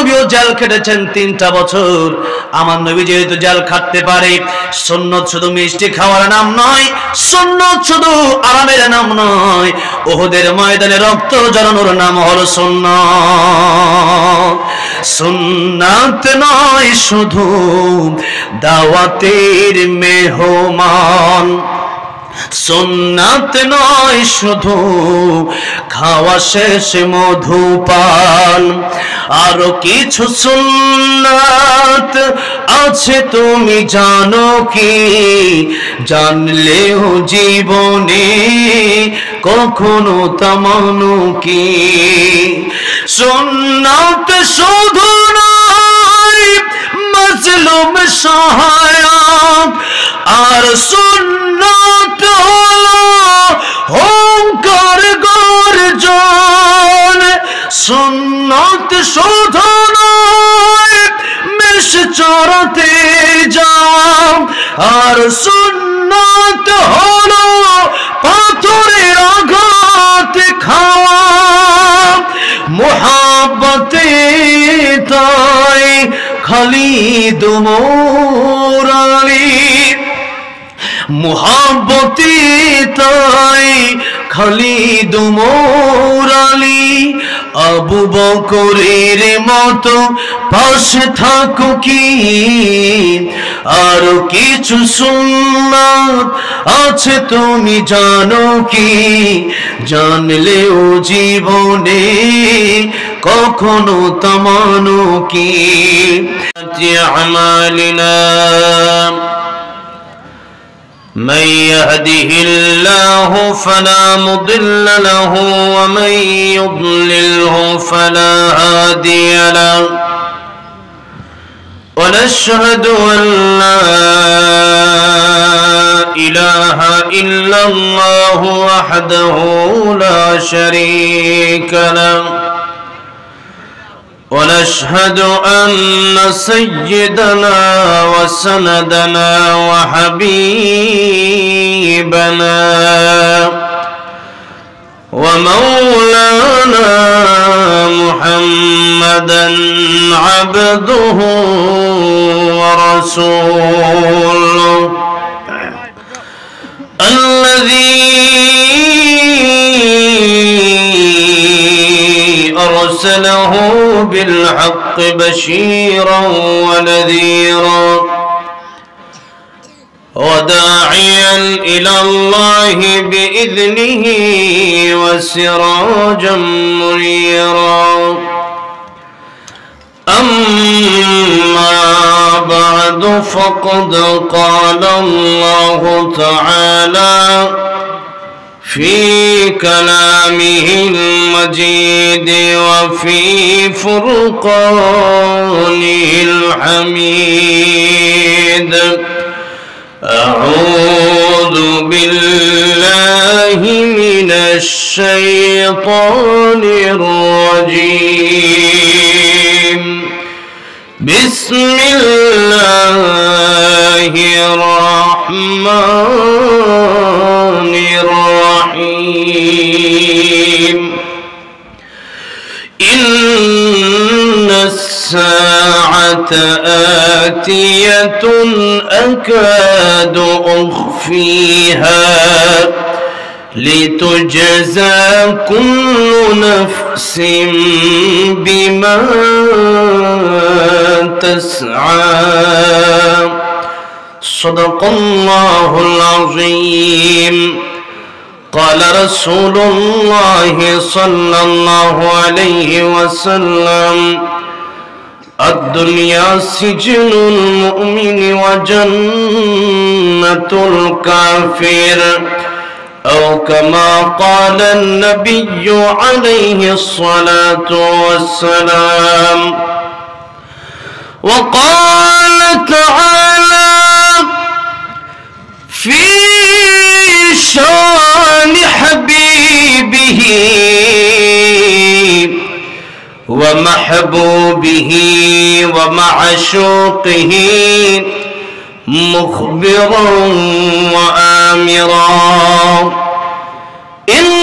নবীও জেল খেটেছেন 3টা বছর। আমার নবী যেহেতু জেল খাটতে পারে, সুন্নত শুধু মিষ্টি খাওয়ার নাম নয়, সুন্নত শুধু আরামের নাম নয়, উহুদের ময়দানে রক্ত ঝরানোর নাম হলো সুন্নাত। সুন্নাত নয় শুধু দাওয়াতের মেহমান, সুন্নাত নয় শুধু খাওয়া শেষে মধুপান, আরো কিছু সুন্নাত আছে তুমি জানো কি? জানলেও জীবনে কখনো তা মানো কি? সুন্নাত শুধু নয় মাজলুম সহায়ক, আর সুন্নাত হলো হুঙ্কার গর্জন। সুন্নাত শুধু নয় মেষ চড়াতে যাওয়া, আর সুন্নাত হলো পাথরের আঘাত খাওয়া। মুহাব্বতে তাই খালিদ মোর আলী, মুহাব্বতে তাই খালিদ মোর আলী। আবু বকরের মতো পাশে থাকো কি? আর কিছু সুন্নাত আছে তুমি জানো কি? জানলেও জীবনে কখনো তা মানো কি? আমালিনা من يهده الله فلا مضل له ومن يضلله فلا هادي له ونشهد أن لا إله إلا الله وحده لا شريك له ونشهد أن سيدنا وسندنا وحبيبنا ومولانا محمدا عبده ورسوله الذي أرسله بالحق بشيرا ونذيرا وداعيا إلى الله بإذنه وسراجا منيرا أما بعد فقد قال الله تعالى في كلامه المجيد وفي فرقانه الحميد أعوذ بالله من الشيطان الرجيم بسم الله الرحمن الرحيم إن الساعة آتية أكاد أخفيها لتجزى كل نفس بما تسعى صدق الله العظيم قال رسول الله صلى الله عليه وسلم الدنيا سجن المؤمن وجنة الكافر أو كما قال النبي عليه الصلاة والسلام وقال تعالى في شان حبيبه ومحبوبه ومعشوقه مخبرا وآمرا إن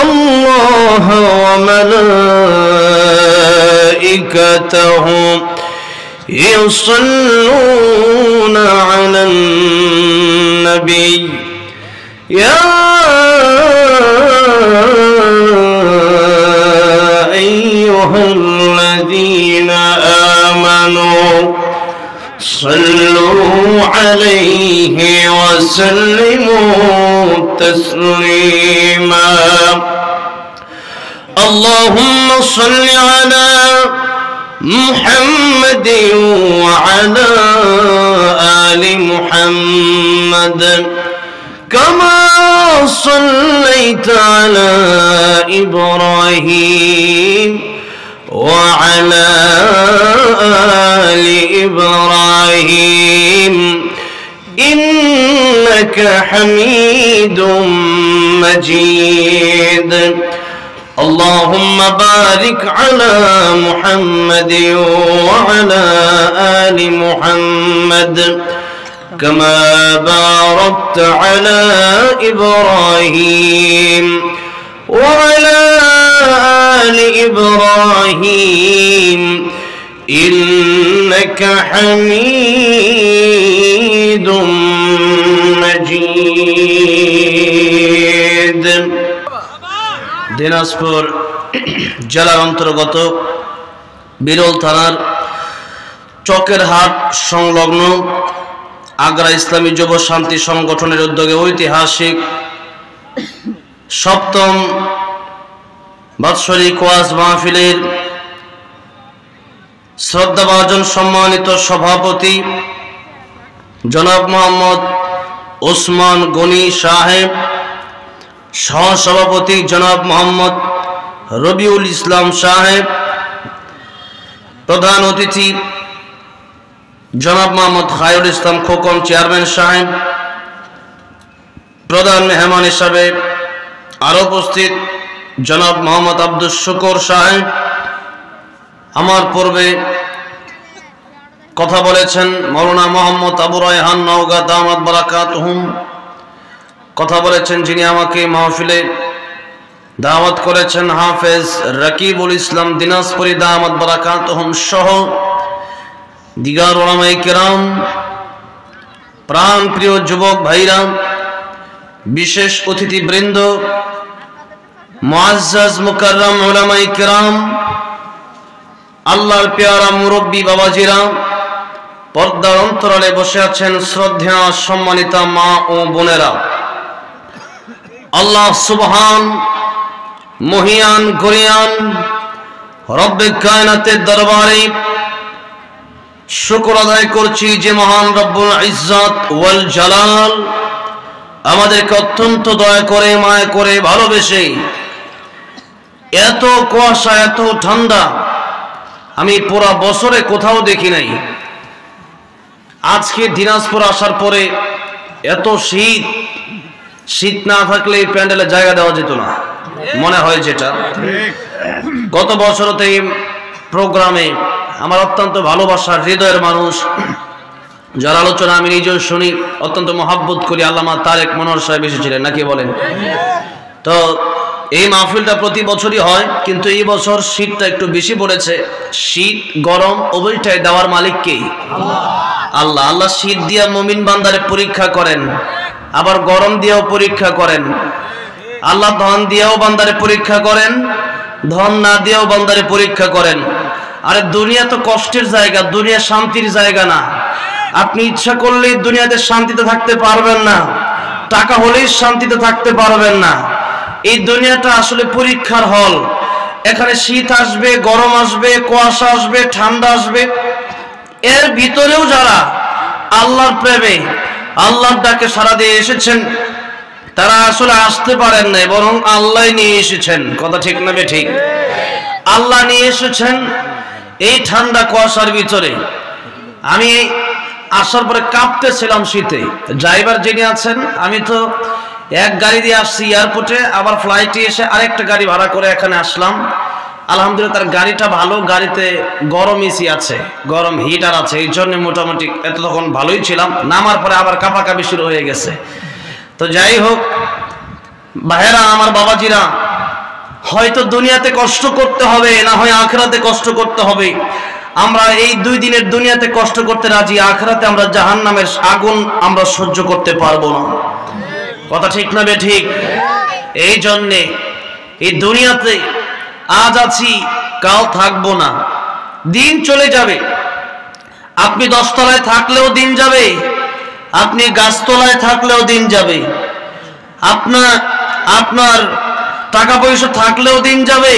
الله وملائكته وملائكته يصلون على النبي يا أيها الذين آمنوا صلوا عليه وسلموا تسليما اللهم صل على محمد وعلى آل محمد كما صليت على إبراهيم وعلى آل إبراهيم إنك حميد مجيد اللهم بارك على محمد وعلى آل محمد كما باركت على إبراهيم وعلى آل إبراهيم إنك حميد مجيد দিনাজপুর জেলার অন্তর্গত বিরল থানার চকের হাট সংলগ্ন আগ্রা ইসলামী যুব শান্তি সংগঠনের উদ্যোগে ঐতিহাসিক সপ্তম বাৎসরিক ওয়াজ মাহফিলের শ্রদ্ধাভাজন সম্মানিত সভাপতি জনাব মোহাম্মদ ওসমান গনি সাহেব, সহসভাপতি জনাব মোহাম্মদ রবিউল ইসলাম সাহেব, প্রধান অতিথি জনাব মোহাম্মদ খায়রুল ইসলাম খোকন চেয়ারম্যান সাহেব, প্রধান মেহমান হিসাবে আরো উপস্থিত জনাব মোহাম্মদ আব্দুল শুকুর সাহেব। আমার পূর্বে কথা বলেছেন মৌলানা মোহাম্মদ আবু রায়হান নওগাঁ দামাত বারাকাতুহুম। কথা বলেছেন যিনি আমাকে মাহফিলে দাওয়াত করেছেন হাফেজ রাকিবুল ইসলাম দিনাজপুরি দামাত বারাকাতুহুম সহ দিগার উলামায়ে কেরাম, প্রাণ প্রিয় যুবক ভাইরা, বিশেষ অতিথিবৃন্দ, মুআজ্জাজ মুকাররম উলামায়ে কেরাম, আল্লাহর পেয়ারা মুরব্বী বাবাজিরা, পর্দার অন্তরালে বসে আছেন শ্রদ্ধেয় সম্মানিতা মা ও বোনেরা, আল্লাহ সুবহান মহিয়ান গরিয়ান রব্বে কায়নাতের দরবারে শুকর আদায় করছি যে মহান রব্বুল ইজ্জত ওয়াল জালাল আমাদেরকে অত্যন্ত দয়া করে, মায়া করে, ভালোবেসে এত কুয়াশা, এত ঠান্ডা আমি পুরা বছরে কোথাও দেখি নাই। আজকে দিনাজপুর আসার পরে এত শীত, শীত না থাকলে এই প্যান্ডেলে জায়গা দেওয়া যেত না মনে হয়। যেটা গত বছরতে এই প্রোগ্রামে আমার অত্যন্ত ভালোবাসার হৃদয়ের মানুষ যার আলোচনা আমি নিজেও শুনি, অত্যন্ত মহাব্বত করি, আল্লামা তারেক মনোহর সাহেব এসেছিলেন, নাকি বলেন? তো এই মাহফিলটা প্রতি বছরই হয়, কিন্তু এই বছর শীতটা একটু বেশি পড়েছে। শীত গরম উভয়টাই দেওয়ার মালিক কে? আল্লাহ। আল্লাহ শীত দিয়া মুমিন বান্দারে পরীক্ষা করেন, আবার গরম দিয়েও পরীক্ষা করেন। আল্লাহ ধন দিয়েও বান্দারে পরীক্ষা করেন, ধন না দিয়েও বান্দারে পরীক্ষা করেন। আরে দুনিয়া তো কষ্টের জায়গা, দুনিয়া শান্তির জায়গা না। আপনি ইচ্ছা করলেই দুনিয়াতে শান্তিতে থাকতে পারবেন না, টাকা হলেই শান্তিতে থাকতে পারবেন না। এই দুনিয়াটা আসলে পরীক্ষার হল। এখানে শীত আসবে, গরম আসবে, কুয়াশা আসবে, ঠান্ডা আসবে। এর ভিতরেও যারা আল্লাহর প্রেমে, আল্লাহর ডাকে সাড়া দিয়ে এসেছেন, তারা আসলে আসতে পারেন নাই, বরং আল্লাহ নিয়ে এসেছেন। কথা ঠিক না ঠিক? আল্লাহ নিয়ে এসেছেন এই ঠান্ডা কুয়াশার ভিতরে। আমি আসার পরে কাঁপতেছিলাম শীতে। ড্রাইভার যিনি আছেন, আমি তো এক গাড়ি দিয়ে আসছি এয়ারপোর্টে, আবার ফ্লাইটে এসে আরেকটা গাড়ি ভাড়া করে এখানে আসলাম। আলহামদুলিল্লাহ তার গাড়িটা ভালো, গাড়িতে গরম এসি আছে, গরম হিটার আছে, এই জন্য মোটামুটি এত তখন ভালোই ছিলাম। নামার পরে আবার কাঁপাকাঁপি শুরু হয়ে গেছে। তো যাই হোক ভাইয়েরা, আমার বাবাজিরা, হয়তো দুনিয়াতে কষ্ট করতে হবে, না হয় আখিরাতে কষ্ট করতে হবে। আমরা এই 2 দিনের দুনিয়াতে কষ্ট করতে রাজি, আখিরাতে আমরা জাহান্নামের আগুন আমরা সহ্য করতে পারবো না। কথা ঠিক না বে ঠিক? এই জন্যে এই দুনিয়াতে আজ আছি, কাল থাকবো না, দিন চলে যাবে। আপনি 10 তলায় থাকলেও দিন যাবে, আপনি গাছতলায় থাকলেও দিন যাবে, আপনার টাকা পয়সা থাকলেও দিন যাবে,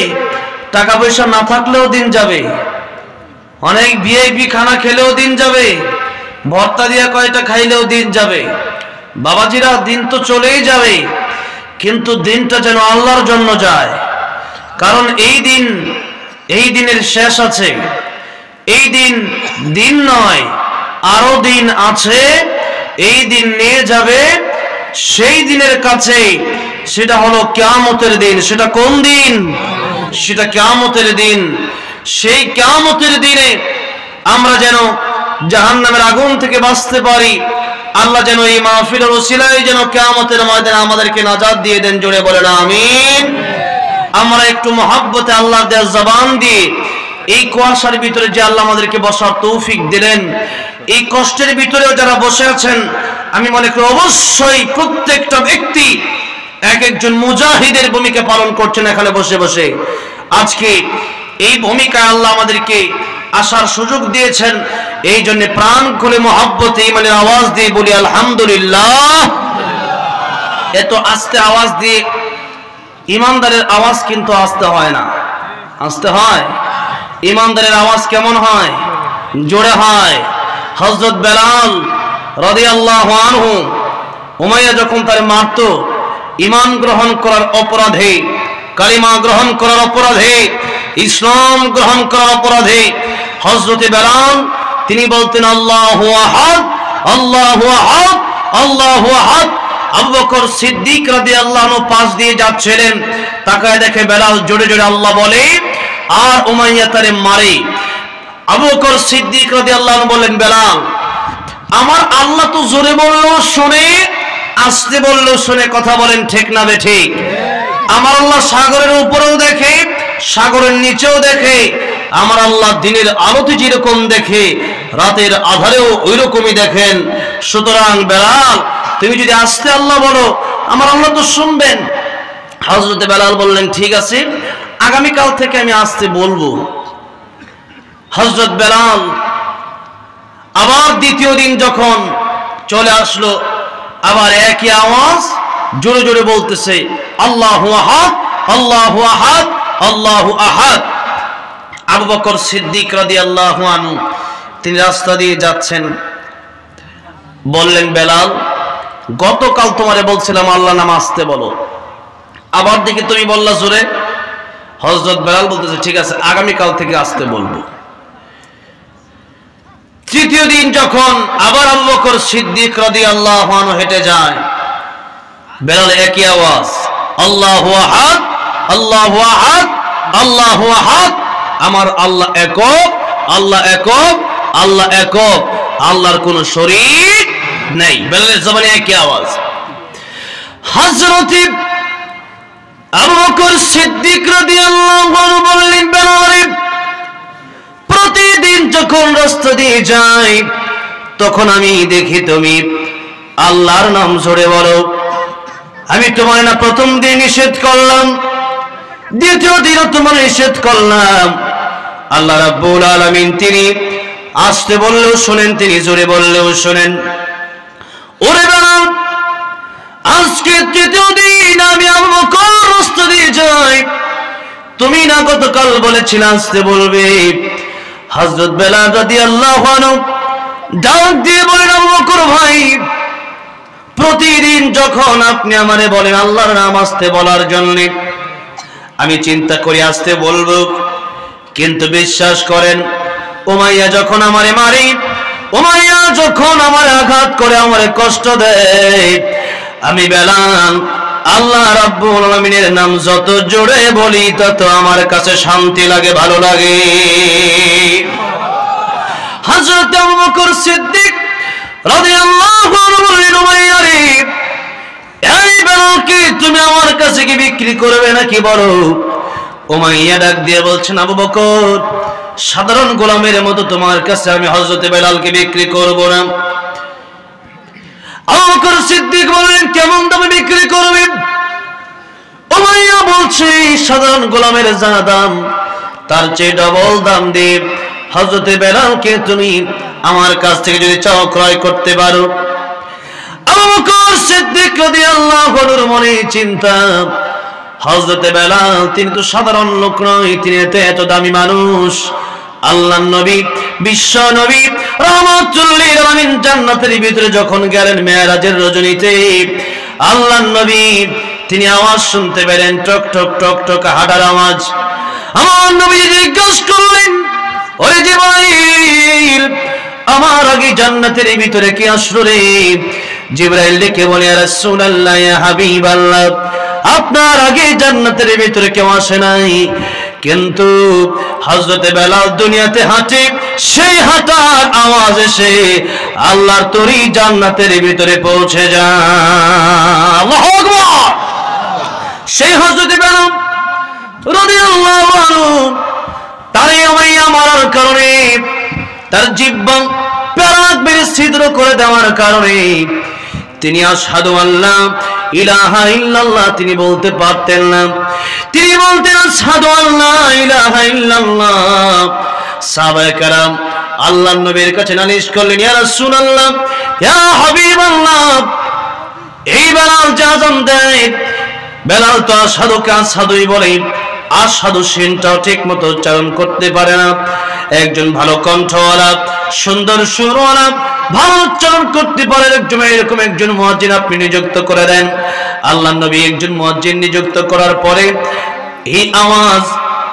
টাকা পয়সা না থাকলেও দিন যাবে। অনেক ভিআইপি খানা খেলেও দিন যাবে, ভর্তা দিয়া কয়টা খাইলেও দিন যাবে। বাবাজিরা, দিন তো চলেই যাবে, কিন্তু দিনটা যেন আল্লাহর জন্য যায়। কারণ এই দিনের শেষ আছে। এই দিন নয়, আরো দিন আছে। এই দিন নিয়ে যাবে সেই দিনের কাছে, সেটা হলো কিয়ামতের দিন। সেটা কোন দিন? সেটা কিয়ামতের দিন। সেই কিয়ামতের দিনে আমরা যেন জাহান্নামের আগুন থেকে বাঁচতে পারি। আল্লাহ যেন এই মাহফিলের ওসিলায় যেন কিয়ামতের ময়দানে আমাদেরকে নাজাত দিয়ে দেন। জোরে বলেন আমিন। আমরা একটু মহব্বতে আল্লাহর দেওয়া জবান দিয়ে এই কুয়াশার ভিতরে যে আল্লাহ আমাদেরকে বসার তৌফিক দিলেন, এই কষ্টের ভিতরেও যারা বসে আছেন, আমি মনে করি অবশ্যই প্রত্যেকটা ব্যক্তি এক একজন মুজাহিদের ভূমিকা পালন করছেন এখানে বসে বসে। আজকে এই ভূমিকায় আল্লাহ আমাদেরকে আসার সুযোগ দিয়েছেন। এই জন্য প্রাণ খুলে মহব্বতে ইমানের আওয়াজ দিয়ে বলি আলহামদুলিল্লাহ। এত আস্তে আওয়াজ দিয়ে, ইমানদারের আওয়াজ কিন্তু আস্তে হয় না, আস্তে হয়। ইমানদারের আওয়াজ কেমন হয়? জোরে হয়। হযরত বেলাল রাদিয়াল্লাহু আনহু, উমাইয়া যখন তার মারত ঈমান গ্রহণ করার অপরাধে, কালিমা গ্রহণ করার অপরাধে, ইসলাম গ্রহণ করার অপরাধে, হযরত বেলাল তিনি বলতেন আল্লাহু আহাদ, আল্লাহু আহাদ, আল্লাহু আহাদ। আবু বকর সিদ্দিক রাদিয়াল্লাহু আনহু পাশ দিয়ে যাচ্ছিলেন, তাকায় দেখে বেলাল জোরে জোরে আল্লাহ বলে, আর উমাইয়া তারে মারে। আবু বকর সিদ্দিক রাদিয়াল্লাহু আনহু বলেন, বেলাল, আমার আল্লাহ তো জোরে বললেও শুনে, আস্তে বললেও শুনে। কথা বলেন ঠিক না বে ঠিক? আমার আল্লাহ সাগরের উপরেও দেখে, সাগরের নিচেও দেখে। আমার আল্লাহ দিনের আলোতে যেরকম দেখে, রাতের আধারেও ওই রকমই দেখেন। সুতরাং বেলাল, তুমি যদি আস্তে আল্লাহ বলো, আমার আল্লাহ তো শুনবেন। হযরত বেলাল বললেন, ঠিক আছে, আগামীকাল থেকে আমি আস্তে বলবো। হযরত বেলাল আবার দ্বিতীয় দিন যখন চলে আসলো, আবার একই আওয়াজ জোরে জোরে বলতেছে, আল্লাহু আহাদ, আল্লাহু আহাদ, আল্লাহু আহাদ। আবু বকর সিদ্দিক রাদিয়াল্লাহু আনহু তিনি রাস্তা দিয়ে যাচ্ছেন, বললেন, বেলাল, গতকাল তোমারে বলছিলাম আল্লাহ নাম আস্তে বলো, আবার দেখি তুমি বললা জোরে। হযরত বেলাল বলতেছে, ঠিক আছে, আগামীকাল থেকে আস্তে বলবো। তৃতীয় দিন যখন আবার আবু বকর সিদ্দিক রাদিয়াল্লাহু আনহু হেঁটে যায়, বেলাল একই আওয়াজ, আল্লাহু আহাদ, আল্লাহু আহাদ, আল্লাহু আহাদ। আমার আল্লাহ একক, আল্লাহ একক, আল্লাহ একক, আল্লাহর কোন শরীক নেই। বেলালের জবানে একই আওয়াজ। হযরত আবু বকর সিদ্দিক রাদিয়াল্লাহু আনহু বললেন, বেলাল, প্রতিদিন যখন রাস্তা দিয়ে যাই, তখন আমি দেখি তুমি আল্লাহর নাম জোরে বলো। আমি তোমার না প্রথম দিন নিষেধ করলাম, দ্বিতীয় দিনও তোমার নিষেধ করলাম। আল্লাহ রাব্বুল আলামিন তিনি আস্তে বললেও শোনেন, তিনি জোরে বললেও শোনেন। ওরে বেলাল, আজকে তৃতীয় দিন আমি আবু বকর রাস্তা দিয়ে যাই, তুমি না গতকাল বলেছিলে আস্তে বলবে। হযরত বেলাল রাদিয়াল্লাহু আনহু ডাক দিয়ে বলেন, আবু বকর ভাই, প্রতিদিন যখন আপনি আমারে বলেন আল্লাহর নাম আস্তে বলার জন্য, আমি চিন্তা করি আস্তে বলবো, কিন্তু বিশ্বাস করেন, উমাইয়া যখন আমারে মারে, উমাইয়া যখন আমার আঘাত করে, আমারে কষ্ট দেয়, আমি বেলাল আল্লাহ রাব্বুল আলামিনের নাম যত জোরে বলি, তত আমার কাছে শান্তি লাগে, ভালো লাগে। হযরত আবু বকর সিদ্দিক রাদিয়াল্লাহু আনহু বললেন, উমাইয়া রে, এই বেলালকে তুমি আমার কাছে কি বিক্রি করবে নাকি বলো? উমাইয়া ডাক দিয়ে বলছেন, আবু বকর, সাধারণ গোলামের মতো তোমার কাছে আমি হযরত বেলালকে বিক্রি করব না। আবু বকর সিদ্দিক বলেন, কেমন দামে বিক্রি করবে? উমাইয়া বলছে, সাধারণ গোলামের যা দাম তার চেয়ে ডবল দাম দিয়ে হযরত বেলালকে তুমি আমার কাছ থেকে যদি চাও ক্রয় করতে পারো। আবু বকর সিদ্দিক রাদিয়াল্লাহু আনহুর মনে চিন্তা, হযরত বেলাল তিনি তো সাধারণ লোক নয়, তিনি তো এত দামি মানুষ। আল্লাহর নবী, বিশ্ব নবী রাহমাতুল লিল আলামিন জান্নাতের ভিতরে যখন গেলেন মেরাজের রজনীতে, আল্লাহর নবী তিনি আওয়াজ শুনতে পেলেন, টক টক টক টক হাঁটার আওয়াজ। আমার নবী জিজ্ঞাসা করলেন, ওরে জিবরাইল, আমার আগে জান্নাতের ভিতরে কি আসলো রে? জিবরাইল ডেকে বলে, ইয়া রাসূলুল্লাহ, ইয়া হাবিবাল্লাহ, আপনার আগে জান্নাতের ভিতরে কেউ আসে নাই, কিন্তু হযরত বেলাল দুনিয়াতে হাঁটে, সেই হাঁটার আওয়াজ এসে আল্লাহর তরি জান্নাতের ভিতরে পৌঁছে যায়। আল্লাহু আকবার। সেই হযরত বেলাল রাদিয়াল্লাহু আনহু তারে উমাইয়া মারার কারণে, তার জিহ্বা প্যারাক বের ছিদ্র করে দেওয়ার কারণে তিনি আশহাদু আল্লাহ ইলাহা ইল্লাল্লাহ তিনি বলতে পারতেন না। তিনি বলতেন আশহাদু আল্লাহ ইলাহা ইল্লাল্লাহ। সাহাবায়ে কেরাম আল্লাহর নবীর কাছে নালিশ করলেন, ইয়া রাসূলুল্লাহ, ইয়া হাবিবাল্লাহ, এই বেলাল যে আযান দেয়, বেলাল তো আশহাদুকে আশহাদুই বলে, আশহাদু শিনটাও ঠিক মতো উচ্চারণ করতে পারে না। একজন ভালো কণ্ঠওয়ালা, সুন্দর সুরওয়ালা, ভালো উচ্চারণ করতে পারে এরকম একজন মুয়াজ্জিন আপনি নিযুক্ত করে দেন। আল্লাহর নবী একজন মুয়াজ্জিন নিযুক্ত করার পরে এই আওয়াজ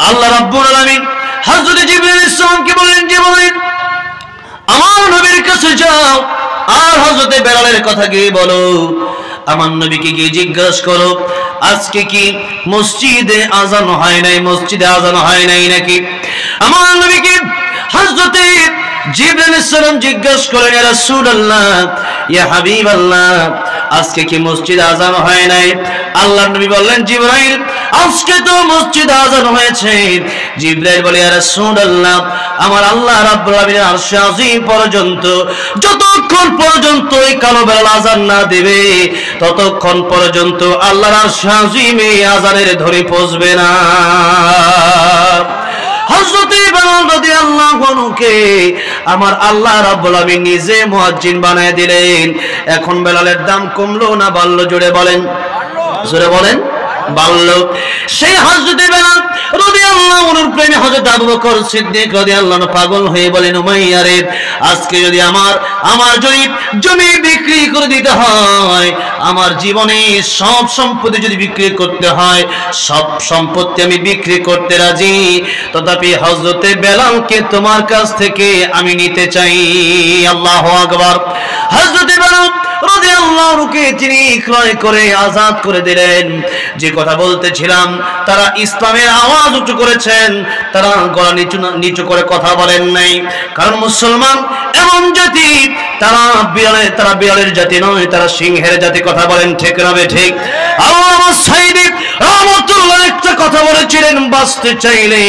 আল্লাহ রাব্বুল আলামিন হযরত জিবরাইল আলাইহিস সালামকে বলেন, জিবরাইল, আমার নবীর কাছে যাও আর হযরত বেলালের কথা গিয়ে বলো, আমার নবীকে গিয়ে জিজ্ঞাসা করো, আজকে কি মসজিদে আযান হয় নাই, মসজিদে আযান হয় নাই নাকি? আমার নবীকে হযরত জিবরাইল আলাইহিস সালাম জিজ্ঞাসা করেন, ইয়া রাসূলুল্লাহ, ইয়া হাবিবাল্লাহ, আজকে কি মসজিদে আযান হয় নাই? আল্লাহর নবী বললেন, জিবরাইল, আজকে তো মসজিদে আযান হয়েছে। জিবরাইল বলে, ইয়া রাসূলুল্লাহ, আমার আল্লাহ রাব্বুল আলামিনের আরশে আজিম পর্যন্ত যতক্ষণ পর্যন্ত এই কালো বেলাল আযান না দেবে, ততক্ষণ পর্যন্ত আল্লাহর আরশে আজিমে আযানের ধরে পৌঁছবে না। হযরত বেলাল রাদিয়াল্লাহু আনহুকে আমার আল্লাহ রাব্বুল আলামিন নিজে মুয়াজ্জিন বানায় দিলেন। এখন বেলালের দাম কমলো না বাড়লো? জোরে বলেন, জোরে বলেন, বাড়লো। সেই হযরত বেলাল রাদিয়াল্লাহু আনহুর প্রেমে হযরত আবু বকর সিদ্দিক রাদিয়াল্লাহু আনহু পাগল হয়ে বলেন, উমাইয়া রে, আজকে যদি আমার জমি বিক্রি করে দিতে হয়, আমার জীবনে সব সম্পত্তি যদি বিক্রি করতে হয়, সব সম্পত্তি আমি বিক্রি করতে রাজি, তথাপি হযরত বেলালকে তোমার কাছ থেকে আমি নিতে চাই। আল্লাহু আকবার। হযরত বেলাল রাদিয়াল্লাহু আনহুকে তিনি ক্রয় করে আজাদ করে দিলেন। যে কথা বলতেছিলাম, তারা ইসলামের আওয়াজ উঁচু করেছেন, তারা গলা নিচু করে কথা বলেন নাই। কারণ মুসলমান এমন জাতি, তারা বিড়ালের জাতি নয়, তারা সিংহের জাতি। কথা বলেন ঠিক না ঠিক? আল্লামা সাইদি রাহমাতুল্লাহ একটা কথা বলেছিলেন, বাঁচতে চাইলে,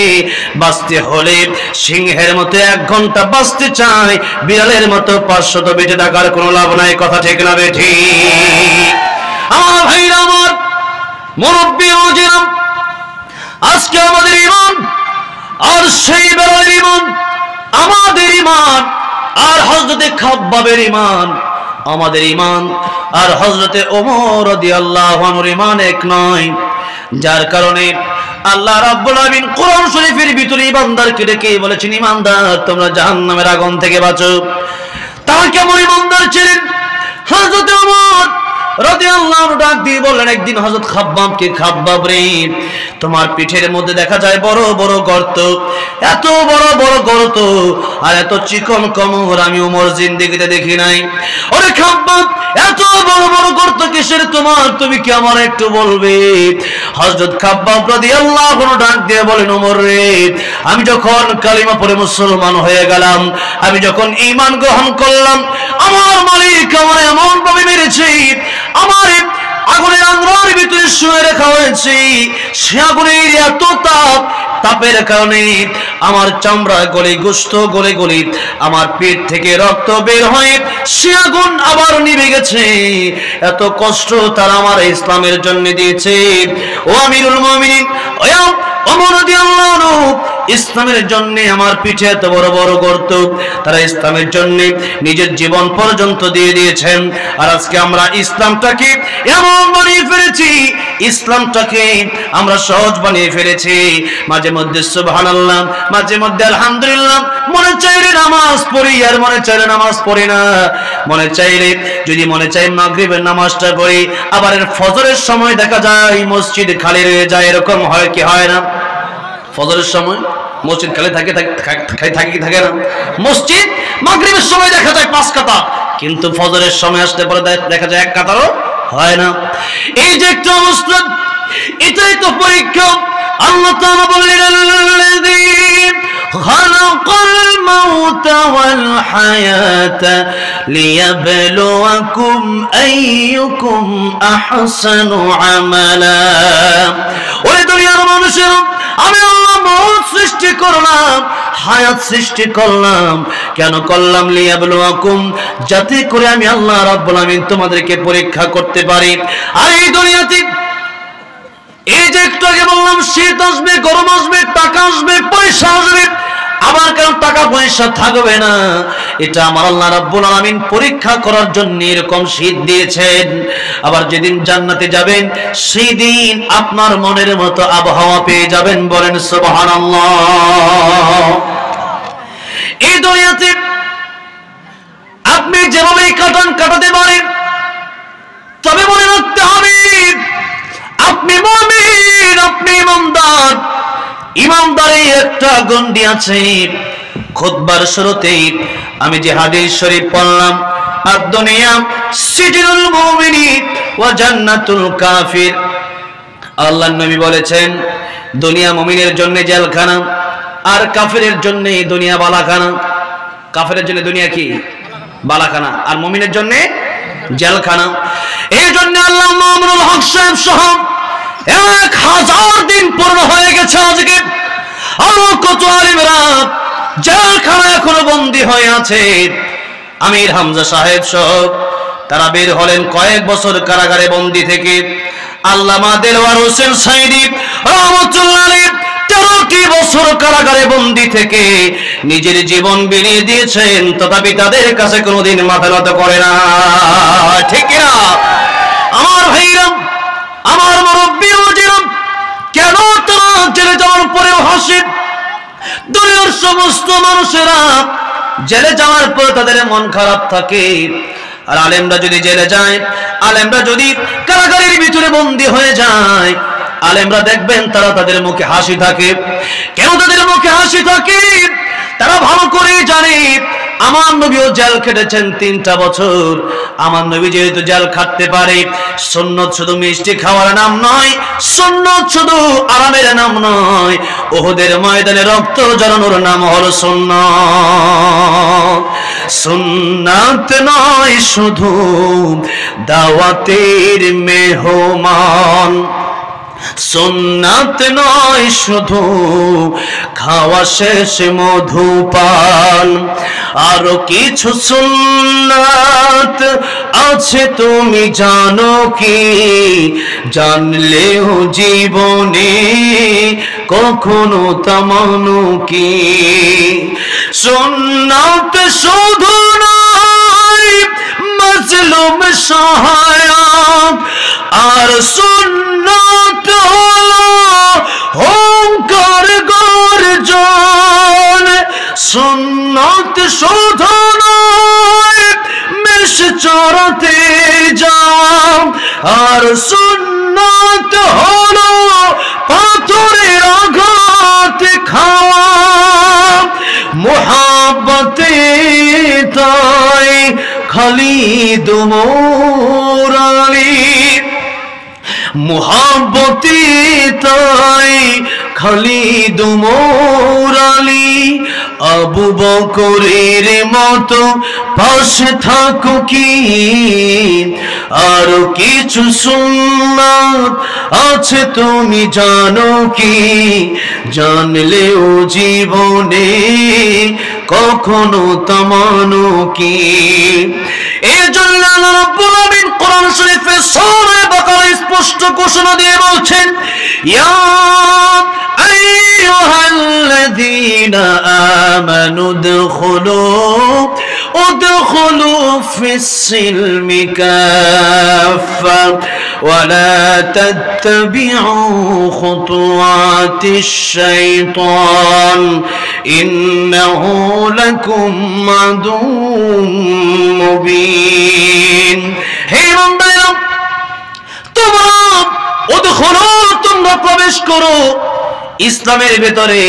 বাঁচতে হলে সিংহের মতো 1 ঘন্টা বাঁচতে চাই, বিড়ালের মতো 500 বেঁচে থাকার কোনো লাভ নাই। কথা ঠিক না ঠিক? আমার ভাইরা, আমার মুরব্বী ওজিরাম, আজকে আমাদের ঈমান আর সেই বেলালের ঈমান, আমাদের ঈমান আর হযরতে খাব্বাবের ঈমান, আমাদের ঈমান আর হযরতে ওমর রাদিয়াল্লাহু আনহুর ঈমান এক নয়। যার কারণে আল্লাহ রাব্বুল আলামিন কোরআন শরীফের ভিতরে ইমানদারকে ডেকে বলেছেন, ইমানদার, তোমরা জাহান্নামের আগুন থেকে বাঁচো। তারা কেমন ইমানদার ছিলেন? হযরতে ওমর রাদিয়াল্লাহু আনহু ডাক দিয়ে বললেন একদিন হযরত খাব্বাবকে, খাব্বাব রে, তোমার পিঠের মধ্যে দেখা যায় বড় বড় গর্ত, এত বড় বড় গর্ত আর এত চিকন কোমর আমি ওমর জিন্দেগিতে দেখি নাই। ওরে খাব্বাব, এত বড় বড় গর্ত কিসের তোমার? তুমি কি আমার একটু বলবে? হযরত খাব্বাব রাদিয়াল্লাহু আনহু ডাক দিয়ে বলেন, ওমর রে, আমি যখন কালিমা পড়ে মুসলমান হয়ে গেলাম, আমি যখন ঈমান গ্রহণ করলাম, আমার মালিক আমার এমন ভাবে মেরেছে, আগুনের আঙ্গরার ভিতরে শুয়ে রাখা হয়েছে। সে আগুনের এত তাপের কারণে আমার চামড়া গলে, গোশত গলে গলে আমার পেট থেকে রক্ত বের হয়ে সে আগুন আবার নিভে গেছে। এত কষ্ট তারা আমার ইসলামের জন্য দিয়েছে। ও আমিরুল মুমিনিন, ওমর রাদিয়াল্লাহু আনহু ইসলামের জন্য আমার পিঠে এত বড় বড় গর্ত, তারা ইসলামের জন্য নিজের জীবন পর্যন্ত দিয়ে দিয়েছেন। আর আজকে আমরা ইসলামটাকে এমন বানিয়ে ফেলেছি, ইসলামটাকে আমরা সহজ বানিয়ে ফেলেছি। মাঝে মধ্যে সুবহানাল্লাহ, মাঝে মধ্যে আলহামদুলিল্লাহ, মনে চাইলে নামাজ পড়ি আর মনে চাইলে নামাজ পড়ি না। মনে চাইলে যদি মনে চাই মাগরিবের নামাজটা পড়ি, আবার ফজরের সময় দেখা যায় মসজিদ খালি রয়ে যায়। এরকম হয় কি হয় না? ফজরের সময় মসজিদ খালি থাকে না? মসজিদ মাগরিবের সময় দেখা যায় 5 কাতা, কিন্তু ফজরের সময় আসতে পরে দেখা যায় 1 কাতারও হয় না। এই যে একটা অবস্থা, এটাই তো পরীক্ষা। আল্লাহ তাআলা বললেন, আল্লাযী খালাকাল মাউতা ওয়াল হায়াতা লিয়াবলুয়াকুম আইয়ুকুম আহসানু আমালা। ওরে দুনিয়ার মানুষেরা, আমি আল্লাহ মওত সৃষ্টি করলাম, হায়াত সৃষ্টি করলাম। কেন করলাম? লিয়াবলুয়াকুম, যাতে করে আমি আল্লাহ রাব্বুল আমিন তোমাদেরকে পরীক্ষা করতে পারি। আর এই দুনিয়াতে এই যে একটু আগে বললাম, শীত আসবে, গরম আসবে, টাকা আসবে, পয়সা আসবে, আবার কেন টাকা পয়সা থাকবে না? এটা আমার আল্লাহ রাব্বুল আমিন পরীক্ষা করার জন্য এরকম শীত দিয়েছেন। আবার যেদিন জান্নাতে যাবেন সেই দিন আপনার মনের মতো আবহাওয়া পেয়ে যাবেন। বলেন সুবহানাল্লাহ। এই দুনিয়াতে আপনি যেভাবে কাটাতে পারেন, তবে মনে রাখতে হবে আপনি মুমিন, আপনি ইমানদার। ইমানদারের একটা গন্ডি আছে। খুতবার শুরুতে আমি যে হাদিস শরীফ পড়লাম, আদ-দুনিয়া সিজনুল মুমিনিন ওয়া জান্নাতুল কাফির। আল্লাহর নবী বলেছেন, দুনিয়া মুমিনের জন্য জেলখানা, আর কাফিরের জন্য দুনিয়া বালাখানা। কাফিরের জন্য দুনিয়া কি? বালাখানা, আর মুমিনের জন্য জেলখানা। এই জন্য আল্লাহ মামুনুল হক সাহেব সহ 1000 দিন পূর্ণ হয়ে গেছে আজকে। আরো কত আলেমরা জেলখানায় এখনো বন্দী হয়ে আছে। আমির হামজা সাহেব সহ তারা বের হলেন কয়েক বছর কারাগারে বন্দী থেকে। আল্লামা দেলওয়ার হোসেন সাইদি রাহমাতুল্লাহ আলাইহি 13টি বছর কারাগারে বন্দী থেকে নিজের জীবন বিলিয়ে দিয়েছেন, তথাপি তাদের কাছে কোনোদিন মাথা নত করে না। ঠিক কিনা? আমার ভাইরা, আমার মুরব্বী ওজিরা, কেন তারা জেলে যাওয়ার পরেও হাসে? দুনিয়ার সমস্ত মানুষেরা জেলে যাওয়ার পর তাদের মন খারাপ থাকে। আর আলেমরা যদি জেলে যায়, আলেমরা যদি কারাগারের ভিতরে বন্দী হয়ে যায়, আলেমরা দেখবেন তারা তাদের মুখে হাসি থাকে। কেন তাদের মুখে হাসি থাকে? তারা ভালো করে জানে আমার নবীও জেল খেটেছেন 3টা বছর। আমার নবী যেহেতু জেল খাটতে পারে, সুন্নত শুধু মিষ্টি খাওয়ার নাম নয়, সুন্নত শুধু আরামের নাম নয়, উহুদের ময়দানে রক্ত ঝরানোর নাম হলো সুন্নাত। সুন্নাত নয় শুধু দাওয়াতের মেহমান, সুন্নাত নয় শুধু খাওয়া শেষে মধুপান, আরো কিছু সুন্নাত আছে তুমি জানো কি? জানলেও জীবনে কখনো তা মানো কি? সুন্নাত শুধু নয় মাজলুম সহায়ক, আর সুন্নাত হলো হুঙ্কার গর্জন। সুন্নাত শুধু নয় মেষ চড়াতে যাওয়া, আর সুন্নাত হলো পাথরের আঘাত খাওয়া। মুহাব্বতে তাই খালিদ মোর আলী, মুহাব্বতে তাই খালিদ মোর আলী, আবু বকরের মতো পাশে থাকো কি আরো কিছু সুন্নাত আছে তুমি জানো কি জানলেও জীবনে কখনো তা মানো কি এই জন্য আল্লাহ রাব্বুল আলামিন কোরআন শরীফে সূরা বাকারা স্পষ্ট ঘোষণা দিয়ে বলছেন ইয়া আইয়ুহাল্লাযীনা আমানু উদখুলু ফিস-সিলমি কাফা ওয়া লা তাত্তাবিউ খুতুওয়াতিশ শাইতান ইন্নাহু লাকুম আদুউম মুবিন। হে বান্দারা তোমরা প্রবেশ করো ইসলামের ভেতরে।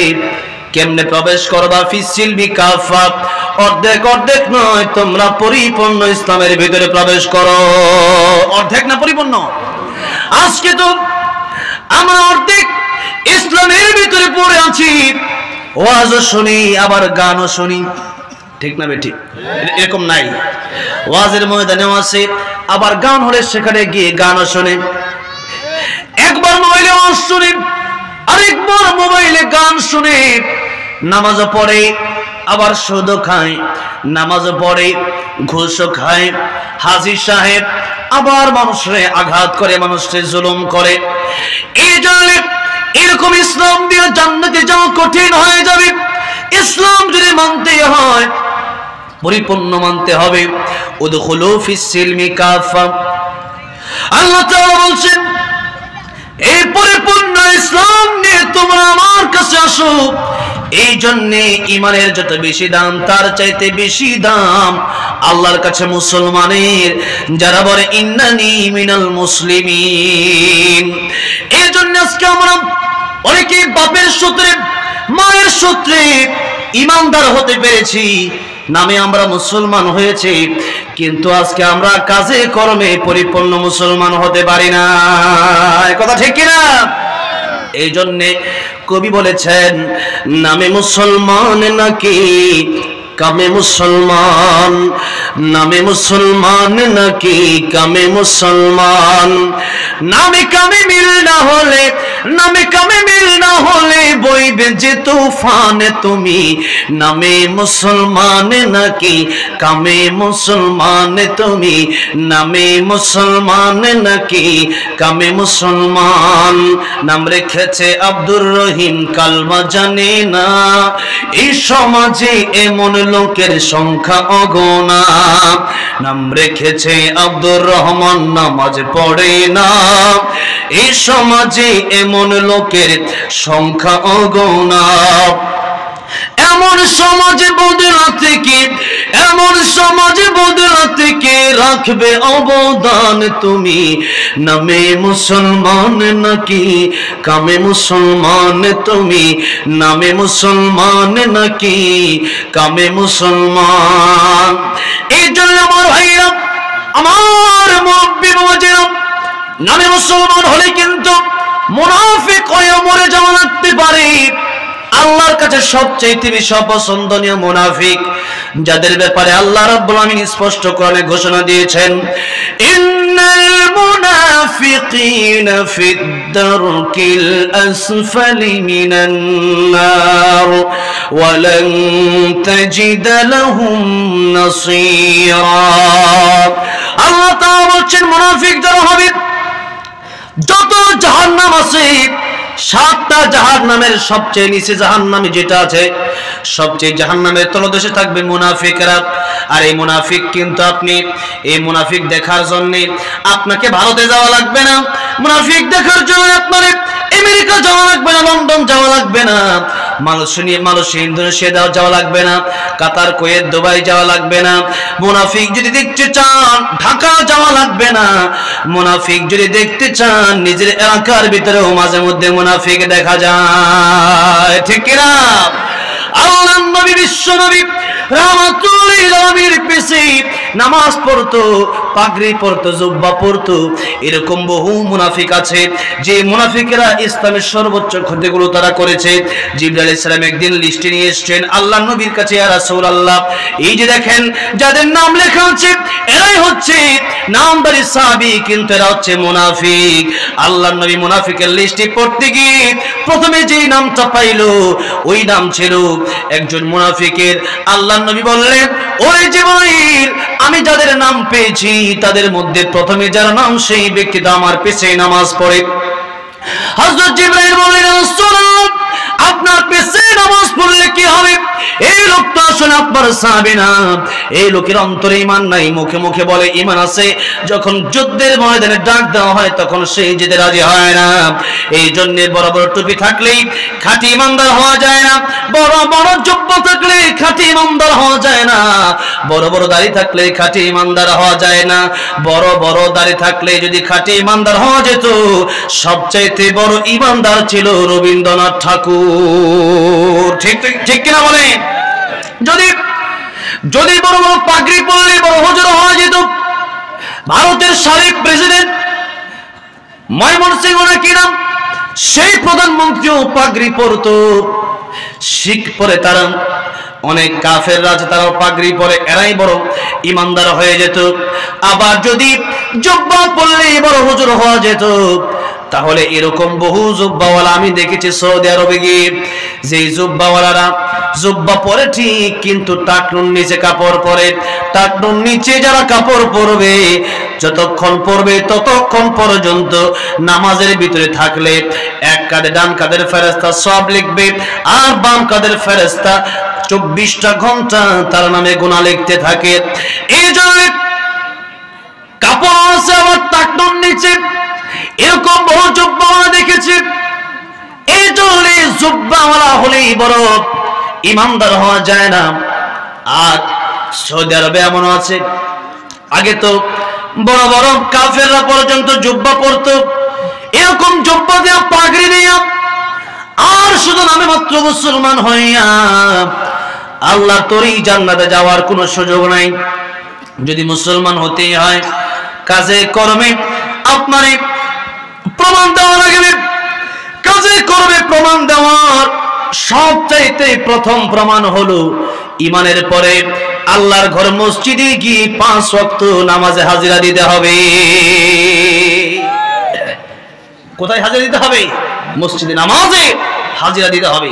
কেমনে প্রবেশ করবা? ফিস-সিলমি কাফা, অর্ধেক অর্ধেক নয়, তোমরা পরিপূর্ণ ইসলামের ভিতরে প্রবেশ করো। অর্ধেক না পরিপূর্ণ? আজকে তো আমরা অর্ধেক ইসলামের ভিতরে পড়ে আছি, ওয়াজও শুনি আবার গানও শুনি, ঠিক না বেঠিক? এরকম নাই? ওয়াজের ময়দানেও আছে, আবার গান হলে সেখানে গিয়ে গানও শুনে। একবার মোবাইলে ওয়াজ শুনে, আরেকবার মোবাইলে গান শুনে। নামাজও পড়ে আবার সুদও খায়, নামাজও পড়ে ঘুষও খায়। হাজী সাহেব আবার মানুষরে আঘাত করে, মানুষকে জুলুম করে। এই জন্য এরকম ইসলাম দিয়ে জান্নাতে যাওয়া কঠিন হয়ে যাবে। ইসলাম যদি মানতে হয় পরিপূর্ণ মানতে হবে। উদখুলু ফিস-সিলমি কাফা, আল্লাহ তাআলা বলছেন এই পরিপূর্ণ ইসলাম নিয়ে তোমরা আমার কাছে আসো। এই জন্য ইমানের যত বেশি দাম তার চাইতে বেশি দাম আল্লাহর কাছে মুসলমানের, যারা বলে ইন্নানি মিনাল মুসলিমিন। এই জন্য আজকে আমরা অনেকে বাপের সূত্রে মায়ের সূত্রে ইমানদার হতে পেরেছি, নামে আমরা মুসলমান হয়েছি, কিন্তু আজকে আমরা কাজে কর্মে পরিপূর্ণ মুসলমান হতে পারি না। কথা ঠিক কিনা? এই জন্যে কবি বলেছেন নামে মুসলমান নাকি কামে মুসলমান, নামে মুসলমান নাকি কামে মুসলমান। নামে কামে মিল না হলে, নামে কামে মিল না হলে বইবে যে তুফানে তুমি। নামে মুসলমান নাকি কামে মুসলমান তুমি, নামে মুসলমান নাকি কামে মুসলমান। নাম রেখেছে আব্দুর রহিম, কালমা জানে না। এই সমাজে এমন লোকের সংখ্যা অগণা। নাম রেখেছে আব্দুর রহমান, নামাজ পড়ে না। এই সমাজে এমন লোকের সংখ্যা অগণা। এমন সমাজে বদলাতে কে, এমন সমাজে বদলাতে কে রাখবে অবদান তুমি। নামে মুসলমান নাকি কামে মুসলমান তুমি, নামে মুসলমান নাকি কামে মুসলমান। এই জন্য আমার ভাইরা, আমার মুরব্বি বাবাজিরা, নামে মুসলমান হলে কিন্তু মুনাফিক হয়ে মরে যাওয়া লাগতে পারে। আল্লাহর কাছে সবচেয়ে বেশি অপছন্দনীয় মুনাফিক, যাদের ব্যাপারে আল্লাহ রাব্বুল আলামিন স্পষ্ট কোরআনে ঘোষণা দিয়েছেন ইন্নাল মুনাফিকিনা ফিদ দারকিল আসফালি মিনান নার ওয়া লান তাজিদ লাহুম নাসীরা। আল্লাহ তাআলা বলেন মুনাফিক যারা হবে, যত জাহান্নাম আছে, 7টা জাহান্নামের সবচেয়ে নিচে জাহান্নামে যেটা আছে, সবচেয়ে জাহান্নামের তলদেশে থাকবে মুনাফিকরা। আর এই মুনাফিক কিন্তু আপনি এই মুনাফিক দেখার জন্য আপনাকে ভারতে যাওয়া লাগবে না, মুনাফিক দেখার জন্য আপনার আমেরিকা যাওয়া লাগবে না, লন্ডন যাওয়া লাগবে না, মালয়েশিয়া ইন্দোনেশিয়া যাওয়া লাগবে না, কাতার কুয়েত দুবাই যাওয়া লাগবে না। মুনাফিক যদি দেখতে চান ঢাকা যাওয়া লাগবে না। মুনাফিক যদি দেখতে চান নিজের এলাকার ভিতরেও মাঝে মধ্যে মুনাফিক দেখা যায়, ঠিক কিনা? আল্লাহর নবী বিশ্ব নবী রাহমাতুল লিল আলামিন পিছে নামাজ পড়তো, পাগড়ি পরতো, জুব্বা পরতো। এরকম বহু মুনাফিক আছে যে মুনাফিকেরা ইসলামের সর্বোচ্চ ক্ষতিগুলো তারা করেছে। জিবরাইল আলাইহিস সালাম একদিন লিস্টে নিয়ে এসেছেন আল্লাহর নবীর কাছে, ইয়া রাসূলুল্লাহ, এই যে দেখেন যাদের নাম লেখা আছে এরাই হচ্ছে নামদারি সাহাবী, কিন্তু এরা হচ্ছে মুনাফিক। আল্লাহর নবী মুনাফিকের লিস্টে পড়তে গিয়ে প্রথমে যেই নামটা পাইলো ওই নাম ছিল একজন মুনাফিকের। আল্লাহর নবী বললেন, ওরে জিবরাইল, আমি যাদের নাম পেয়েছি তাদের মধ্যে প্রথমে যার নাম সেই ব্যক্তিটা আমার পেছে নামাজ পড়ে। হযরত জিবরাইল বললেন, রাসূলুল্লাহ, আপনার পেছে নামাজ পড়লে কি হবে? এই লোকটা আসলে আপনার সাহাবী না, এই লোকের অন্তরে ঈমান নাই, মুখে মুখে বলে ঈমান আছে, যখন যুদ্ধের ময়দানে ডাক দেওয়া হয় তখন সেই যেতে রাজি হয় না। এই জন্য বড় বড় টুপি থাকলেই খাঁটি ঈমানদার হওয়া যায় না, বড় বড় জুব্বা থাকলে খাঁটি ঈমানদার হওয়া যায় না, বড় বড় দাড়ি থাকলে খাঁটি ঈমানদার হওয়া যায় না। বড় বড় দাড়ি থাকলে যদি খাঁটি ঈমানদার হওয়া যেত, সবচাইতে বড় ঈমানদার ছিল রবীন্দ্রনাথ ঠাকুর। ঠিক ঠিক কিনা বলে? যদি যদি বড় বড় পাগড়ি পরলে বড় হুজুর হওয়া যেত। ভারতের সাবেক প্রেসিডেন্ট ময়মনসিংহ নাকি নাম, সেই প্রধানমন্ত্রীও পাগড়ি পরতো। শিখ পরে তারা, অনেক কাফেররা আছে তারাও পাগড়ি পরে, এরাই বড় ঈমানদার হয়ে যেত। আবার যদি জুব্বা পরলে বড় হুজুর হওয়া যেত, তাহলে এরকম বহু জুব্বাওয়ালা আমি দেখেছি সৌদি আরবে গিয়ে, যে জুব্বাওয়ালারা জুব্বা পরে ঠিক কিন্তু টাকনুর নিচে কাপড় পরে। টাকনুর নিচে যারা কাপড় পরবে, যতক্ষণ পরবে ততক্ষণ পর্যন্ত নামাজের ভিতরে থাকলে এক কাঁধে ডান কাঁধের ফেরেশতা সব লিখবে, আর বাম কাঁধের ফেরেশতা 24টা ঘন্টা তার নামে গুনাহ লিখতে থাকে। এই জন্য কাপড় আছে আবার টাকনুর নিচে, এরকম বহু জুব্বাওয়ালা দেখেছি। এই জন্য জুব্বাওয়ালা হলেই বড় ঈমানদার হওয়া যায় না। আর সৌদি আরবে এমন আছে, আগে তো বড় বড় কাফেররা পর্যন্ত জুব্বা পরতো, এরকম জুব্বা দেয়া পাগড়ি নিয়া, আর শুধু নামে মাত্র মুসলমান হইয়া আল্লাহ তোরই জান্নাতে যাওয়ার কোনো সুযোগ নাই। যদি মুসলমান হতেই হয়, কাজে কর্মে আপনার প্রমাণ দেওয়া লাগবে। কাজে কর্মে প্রমাণ দেওয়ার সবচাইতে প্রথম প্রমাণ হলো ঈমানের পরে আল্লাহর ঘর মসজিদে গিয়ে 5 ওয়াক্ত নামাজে হাজিরা দিতে হবে। কোথায় হাজিরা দিতে হবে? মসজিদে নামাজে হাজিরা দিতে হবে।